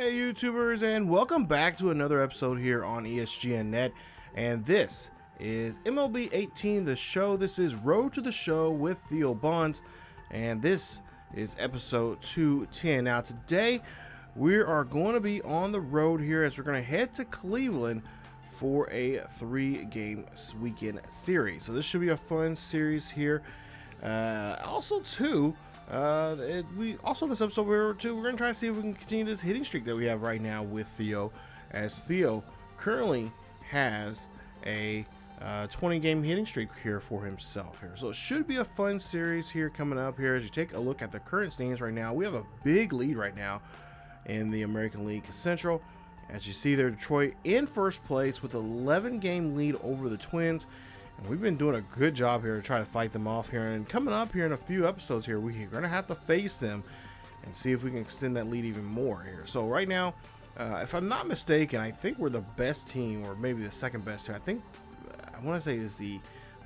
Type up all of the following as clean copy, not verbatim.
Hey YouTubers, and welcome back to another episode here on ESGNet, and this is MLB 18 the show. This is Road to the Show with Theo Bonds, and this is episode 210. Now today we are going to be on the road here as we're going to head to Cleveland for a 3-game weekend series. So this should be a fun series here. Also too, this episode we're gonna try to see if we can continue this hitting streak that we have right now with Theo, as Theo currently has a 20-game hitting streak here for himself here. So it should be a fun series here coming up here. As you take a look at the current standings right now, we have a big lead right now in the American League Central. As you see there, Detroit in first place with 11-game lead over the Twins. And we've been doing a good job here to try to fight them off here. And coming up here in a few episodes here, we're going to have to face them and see if we can extend that lead even more here. So right now, if I'm not mistaken, I think we're the best team, or maybe the second best team. I want to say is the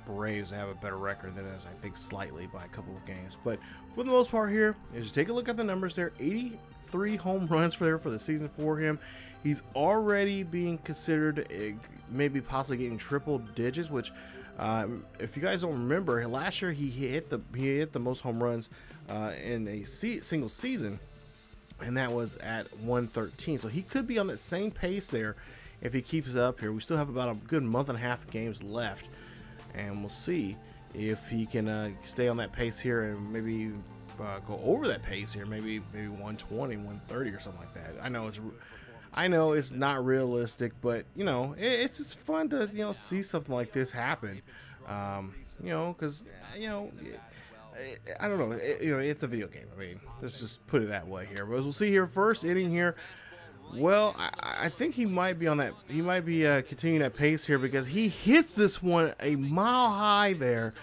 Braves have a better record than us, I think slightly by a couple of games. But for the most part here, as you take a look at the numbers there, 83 home runs for the season for him. He's already being considered maybe possibly getting triple digits, which if you guys don't remember, last year he hit the most home runs in a single season, and that was at 113. So he could be on that same pace there if he keeps it up here. We still have about a good month and a half of games left, and we'll see if he can stay on that pace here and maybe go over that pace here, maybe 120, 130 or something like that. I know it's not realistic, but you know, it's just fun to see something like this happen. Because I don't know, it's a video game. I mean, let's just put it that way here. But as we'll see here, first inning here. Well, I think he might be on that. He might be continuing that pace here because he hits this one a mile high there,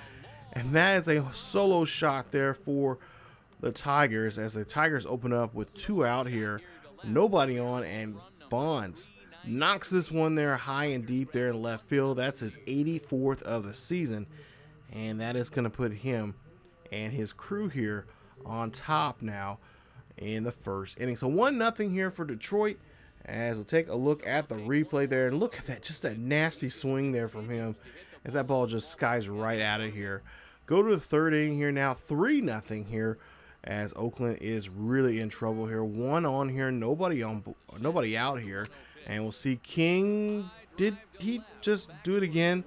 and that is a solo shot there for the Tigers as the Tigers open up with 2 out here. Nobody on, and Bonds knocks this one there high and deep there in left field. That's his 84th of the season, and that is going to put him and his crew here on top now in the first inning. So 1-0 here for Detroit, as we'll take a look at the replay there, and look at that, just that nasty swing there from him as that ball just skies right out of here. Go to the third inning here now, 3-0 here, as Oakland is really in trouble here. 1 on here, nobody out here, and we'll see King. Did he just do it again?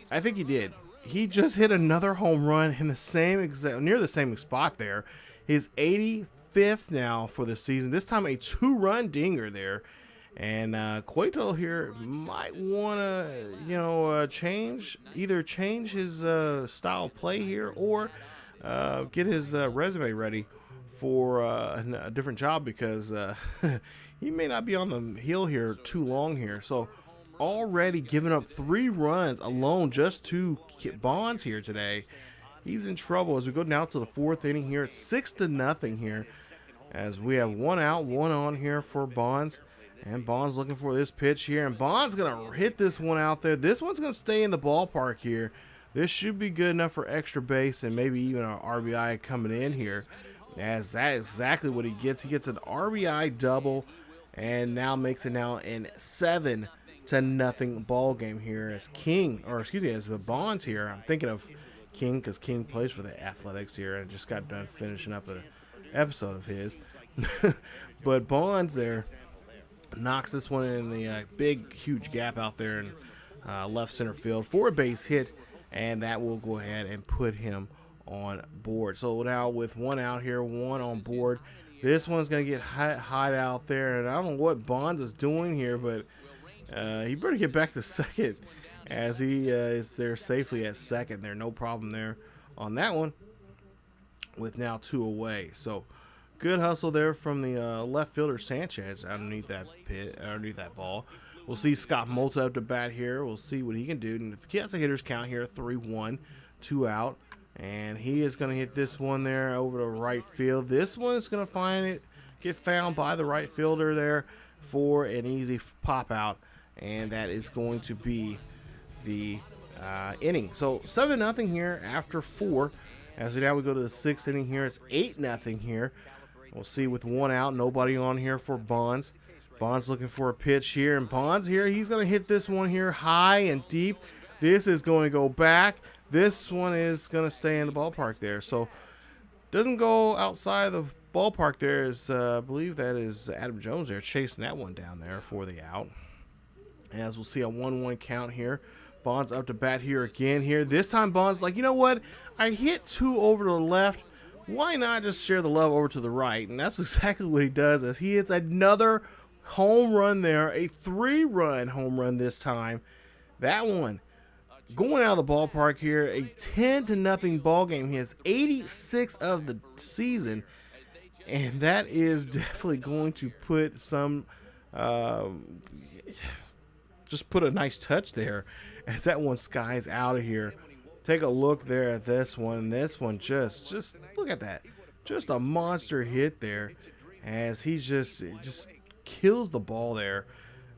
I think he did. He just hit another home run in the same near the same spot there. His 85th now for the season. This time a 2-run dinger there, and Cueto here might want to change his style of play here, or get his resume ready for a different job, because he may not be on the hill here too long here. So already giving up 3 runs alone just to Bonds here today. He's in trouble as we go down to the 4th inning here. It's 6-0 here, as we have 1 out, 1 on here for Bonds. And Bonds looking for this pitch here, and Bonds gonna hit this one out there. This one's gonna stay in the ballpark here. This should be good enough for extra base and maybe even an RBI coming in here, as that is exactly what he gets. He gets an RBI double, and now makes it now in 7-0 ball game here as as the Bonds here. I'm thinking of King because King plays for the Athletics here and just got done finishing up an episode of his. But Bonds there knocks this one in the big, huge gap out there in left center field for a base hit. And that will go ahead and put him on board. So now with 1 out here, 1 on board, this one's going to get hot out there. And I don't know what Bonds is doing here, but he better get back to second, as he is there safely at second there. No problem there on that one, with now 2 away. So good hustle there from the left fielder Sanchez underneath that ball. We'll see Scott Molta up to bat here. We'll see what he can do. And he has a hitter's count here, 3-1, 2 out. And he is going to hit this one there over to right field. This one is going to get found by the right fielder there for an easy pop out. And that is going to be the inning. So 7-0 here after 4. As now we go to the 6th inning here. It's 8-0 here. We'll see with one out, nobody on here for Bonds. Bonds looking for a pitch here, and Bonds here, he's going to hit this one here high and deep. This is going to go back. This one is going to stay in the ballpark there. So doesn't go outside the ballpark there. I believe that is Adam Jones there chasing that one down there for the out. As we'll see a 1-1 count here. Bonds up to bat here again here. This time Bonds like, you know what? I hit 2 over to the left. Why not just share the love over to the right? And that's exactly what he does as he hits another home run there. A 3-run home run this time. That one going out of the ballpark here. A 10-0 ball game. He has 86 of the season. And that is definitely going to put some, just put a nice touch there as that one skies out of here. Take a look there at this one. This one just look at that. Just a monster hit there as he just kills the ball there.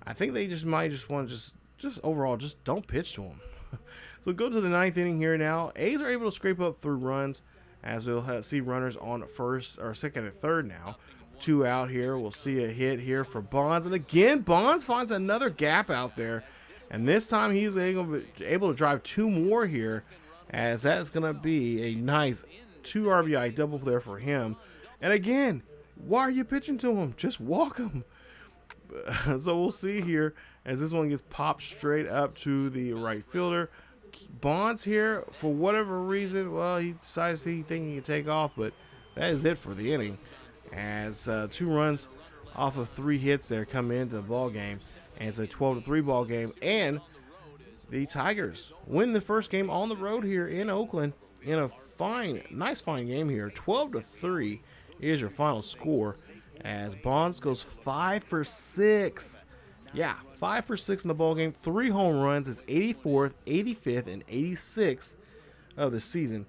I think they just might just want to just overall just don't pitch to him. So go to the 9th inning here now. A's are able to scrape up 3 runs as we'll see runners on first or second and third now. 2 out here. We'll see a hit here for Bonds. And again, Bonds finds another gap out there. And this time he's able to drive 2 more here, as that's going to be a nice 2 RBI double there for him. And again, why are you pitching to him? Just walk him. So we'll see here as this one gets popped straight up to the right fielder. Bonds here, for whatever reason, well, he decides he thinks he can take off, but that is it for the inning. As 2 runs off of 3 hits there come into the ball game. And it's a 12-3 ball game. And the Tigers win the first game on the road here in Oakland in a nice fine game here. 12-3 is your final score. As Bonds goes 5 for 6. Yeah, 5 for 6 in the ball game. 3 home runs. His 84th, 85th, and 86th of the season.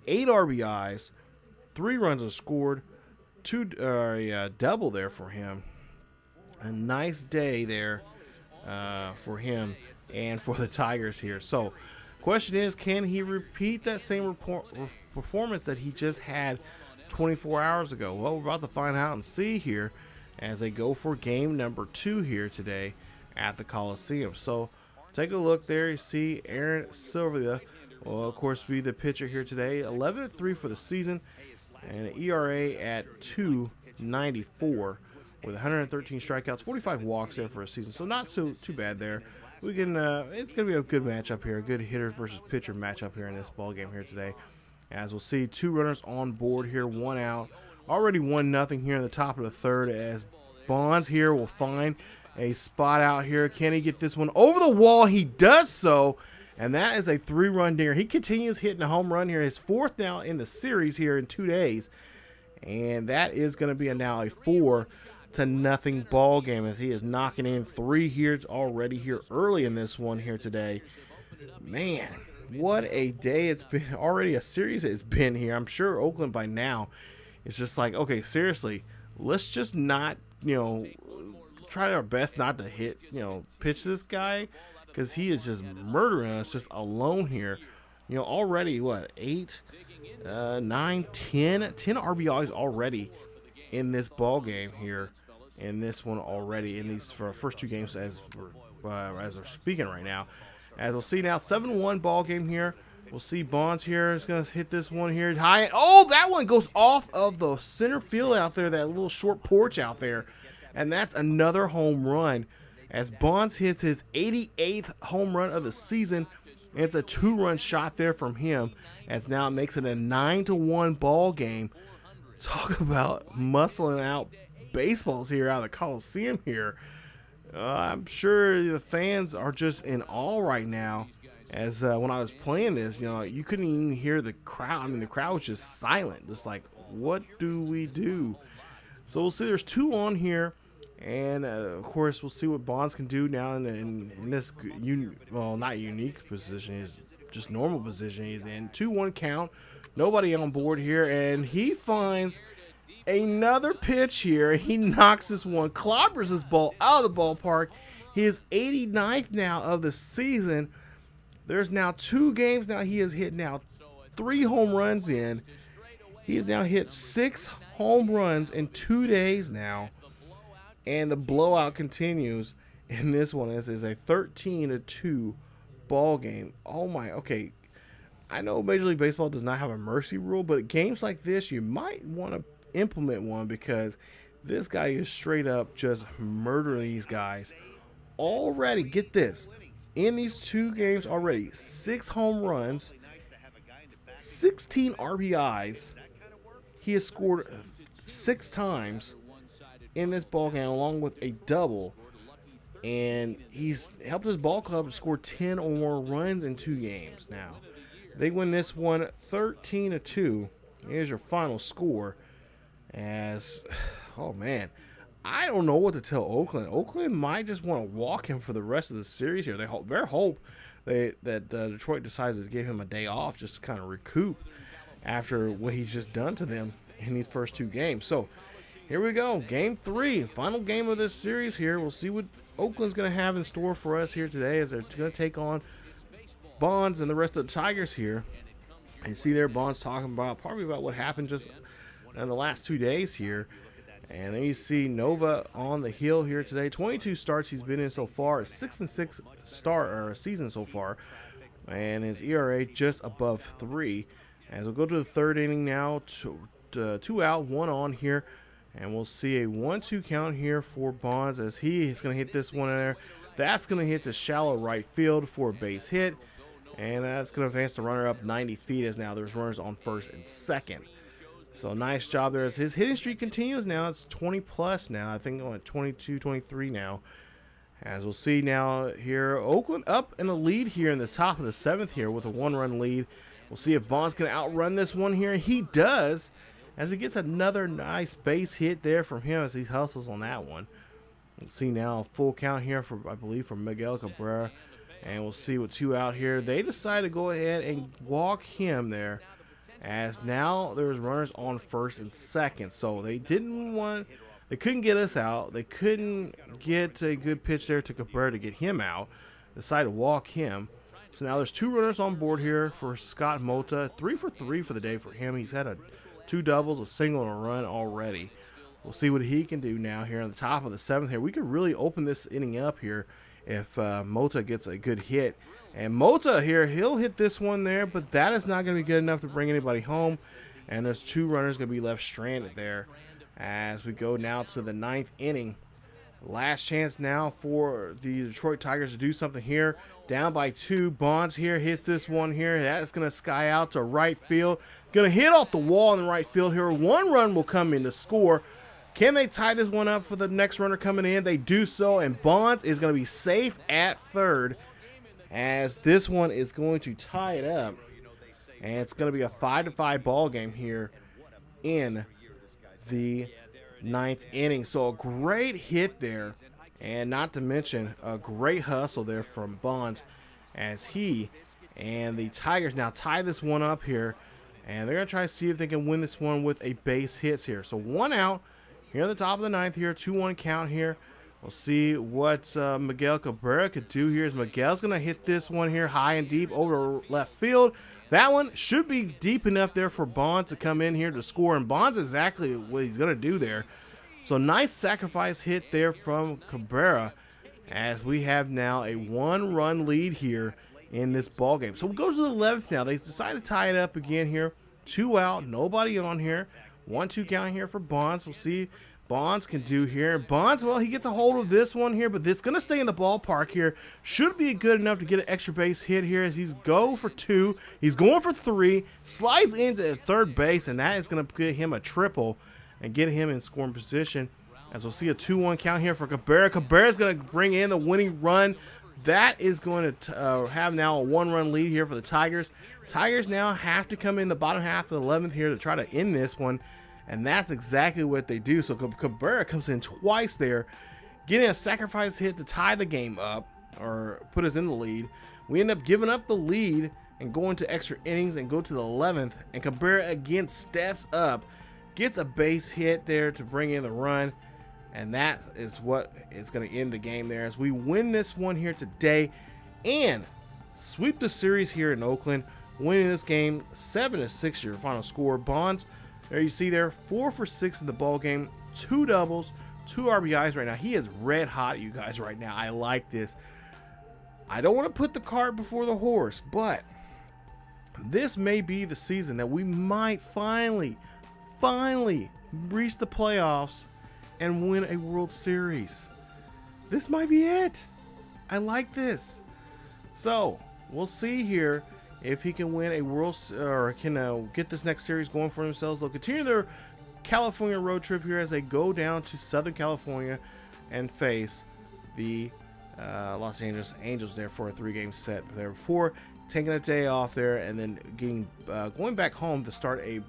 8 RBIs. 3 runs are scored. 2 double there for him. A nice day there for him and for the Tigers here. So question is, can he repeat that same performance that he just had 24 hours ago? Well, we're about to find out and see here as they go for game number 2 here today at the Coliseum. So take a look there. You see Aaron Sylvia will of course be the pitcher here today. 11-3 for the season and an ERA at 2.94 with 113 strikeouts, 45 walks there for a season. So not too bad there. We can it's gonna be a good matchup here, a good hitter versus pitcher matchup here in this ball game here today. As we'll see 2 runners on board here, 1 out. Already 1-0 here in the top of the 3rd as Bonds here will find a spot out here. Can he get this one over the wall? He does so, and that is a 3-run dinger. He continues hitting a home run here, his 4th now in the series here in 2 days, and that is going to be now a 4-0 ball game as he is knocking in 3 here already here early in this one here today. Man, what a day it's been. Already a series it's been here. I'm sure Oakland by now is just like, okay, seriously, let's just not, try our best not to hit, pitch this guy, because he is just murdering us just alone here. Already what, 8, 9, 10 RBIs already in this ball game here, in this one already, in these for first 2 games as we're speaking right now. As we'll see now, 7-1 ball game here. We'll see Bonds here is going to hit this one here high. Oh, that one goes off of the center field out there, that little short porch out there. And that's another home run as Bonds hits his 88th home run of the season. And it's a 2-run shot there from him, as now it makes it a 9-1 ball game. Talk about muscling out baseballs here out of the Coliseum here. I'm sure the fans are just in awe right now. As when I was playing this, you couldn't even hear the crowd. I mean, the crowd was just silent, just like, what do we do? So we'll see. There's 2 on here, and of course we'll see what Bonds can do now in this not unique position. He's just normal position he's in. 2-1 count. Nobody on board here, and he finds another pitch here. He knocks this one, clobbers this ball out of the ballpark. His 89th now of the season. There's now 2 games now. He has hit now 3 home runs in. He has now hit 6 home runs in 2 days now, and the blowout continues in this one. This is a 13-2 ball game. Oh my, okay. I know Major League Baseball does not have a mercy rule, but at games like this, you might want to implement one, because this guy is straight up just murdering these guys. Already, get this, in these 2 games already, 6 home runs, 16 RBIs. He has scored 6 times in this ball game, along with a double, and he's helped his ball club to score 10 or more runs in 2 games now. They win this one 13-2. Here's your final score. As, oh man, I don't know what to tell Oakland. Oakland might just want to walk him for the rest of the series here. They hope that Detroit decides to give him a day off just to kind of recoup after what he's just done to them in these first 2 games. So here we go, game 3, final game of this series here. We'll see what Oakland's going to have in store for us here today, as they're going to take on Bonds and the rest of the Tigers here. And see there, Bonds talking probably about what happened just in the last 2 days here. And then you see Nova on the hill here today. 22 starts he's been in so far, 6-6 season so far, and his ERA just above 3. As we'll go to the 3rd inning now, 2 out, 1 on here, and we'll see a 1-2 count here for Bonds, as he's going to hit this one in there. That's going to hit to shallow right field for a base hit. And that's going to advance the runner up 90 feet, as now there's runners on 1st and 2nd. So nice job there as his hitting streak continues now. It's 20 plus now. I think on at 22, 23 now. As we'll see now here, Oakland up in the lead here in the top of the 7th here with a 1-run lead. We'll see if Bonds can outrun this one here. He does, as he gets another nice base hit there from him as he hustles on that one. We'll see now a full count here for, I believe, from Miguel Cabrera. And we'll see with 2 out here. They decide to go ahead and walk him there, as now there's runners on 1st and 2nd. So they couldn't get us out. They couldn't get a good pitch there to Cabrera to get him out. Decide to walk him. So now there's 2 runners on board here for Scott Mota. 3 for 3 for the day for him. He's had 2 doubles, a single, and a run already. We'll see what he can do now here on the top of the 7th here. We could really open this inning up here if Mota gets a good hit. And Mota here, he'll hit this one there, but that is not going to be good enough to bring anybody home. And there's 2 runners going to be left stranded there as we go now to the 9th inning. Last chance now for the Detroit Tigers to do something here. Down by 2. Bonds here hits this one here. That's going to sky out to right field. Going to hit off the wall in the right field here. 1 run will come in to score. Can they tie this one up for the next runner coming in? They do so, and Bonds is going to be safe at 3rd, as this one is going to tie it up. And it's going to be a 5-5 ball game here in the 9th inning. So a great hit there, and not to mention a great hustle there from Bonds, as he and the Tigers now tie this one up here. And they're going to try to see if they can win this one with a base hits here. So 1 out. Here at the top of the 9th here, 2-1 count here. We'll see what Miguel Cabrera could do here. As Miguel's going to hit this one here high and deep over left field. That one should be deep enough there for Bonds to come in here to score. And Bonds exactly what he's going to do there. So nice sacrifice hit there from Cabrera, as we have now a 1-run lead here in this ball game. So we'll go to the 11th now. They decide to tie it up again here. 2 out, nobody on here. 1-2 count here for Bonds. We'll see Bonds can do here. Bonds, well, he gets a hold of this one here, but it's going to stay in the ballpark here. Should be good enough to get an extra base hit here, as he's go for 2. He's going for 3. Slides into 3rd base, and that is going to get him a triple and get him in scoring position. As we'll see a 2-1 count here for Cabrera. Cabrera's going to bring in the winning run. That is going to have now a 1-run lead here for the Tigers. Tigers now have to come in the bottom half of the 11th here to try to end this one. And that's exactly what they do. So Cabrera comes in twice there, getting a sacrifice hit to tie the game up, or put us in the lead. We end up giving up the lead and going to extra innings and go to the 11th. And Cabrera again steps up, gets a base hit there to bring in the run. And that is what is going to end the game there, as we win this one here today and sweep the series here in Oakland, winning this game 7-6 your final score. Bonds There you see there, 4 for 6 in the ball game, 2 doubles, 2 RBIs right now. He is red hot, you guys, right now. I like this. I don't want to put the cart before the horse, but this may be the season that we might finally reach the playoffs and win a World Series. This might be it. I like this. So we'll see here if he can win a World or can get this next series going for themselves. They'll continue their California road trip here as they go down to Southern California and face the Los Angeles Angels there for a 3-game set there before taking a day off there and then going back home to start a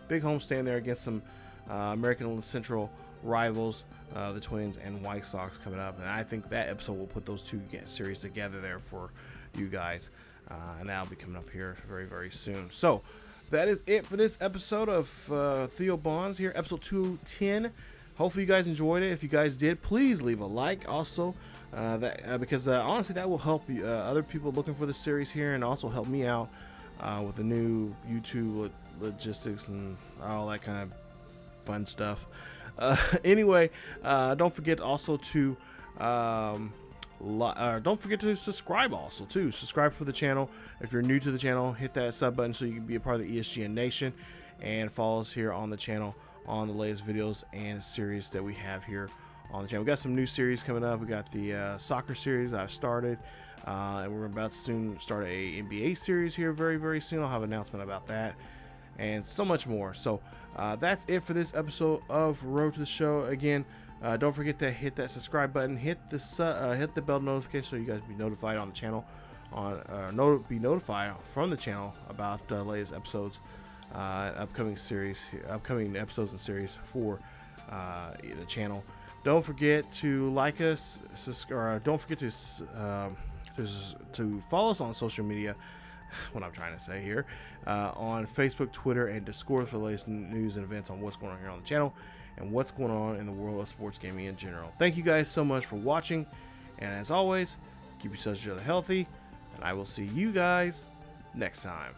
big homestand there against some American Central rivals, the Twins and White Sox coming up. And I think that episode will put those 2 series together there for you guys, and that'll be coming up here very, very soon. So that is it for this episode of Theo Bonds here, episode 210. Hopefully you guys enjoyed it. If you guys did, please leave a like. Also, because honestly, that will help other people looking for the series here, and also help me out with the new YouTube logistics and all that kind of fun stuff. Anyway, don't forget also to don't forget to subscribe also too. Subscribe for the channel. If you're new to the channel, hit that sub button so you can be a part of the ESGN Nation, and follow us here on the channel on the latest videos and series that we have here on the channel. We got some new series coming up. We got the soccer series I've started, and we're about to soon start a NBA series here very, very soon. I'll have an announcement about that and so much more. So that's it for this episode of Road to the Show. Again, don't forget to hit that subscribe button, hit the bell notification so you guys be notified on the channel, be notified from the channel about latest episodes, upcoming episodes and series for the channel. Don't forget to like us, don't forget to follow us on social media. What I'm trying to say here, on Facebook, Twitter, and Discord for the latest news and events on what's going on here on the channel and what's going on in the world of sports gaming in general. Thank you guys so much for watching, and as always, keep yourselves healthy, and I will see you guys next time.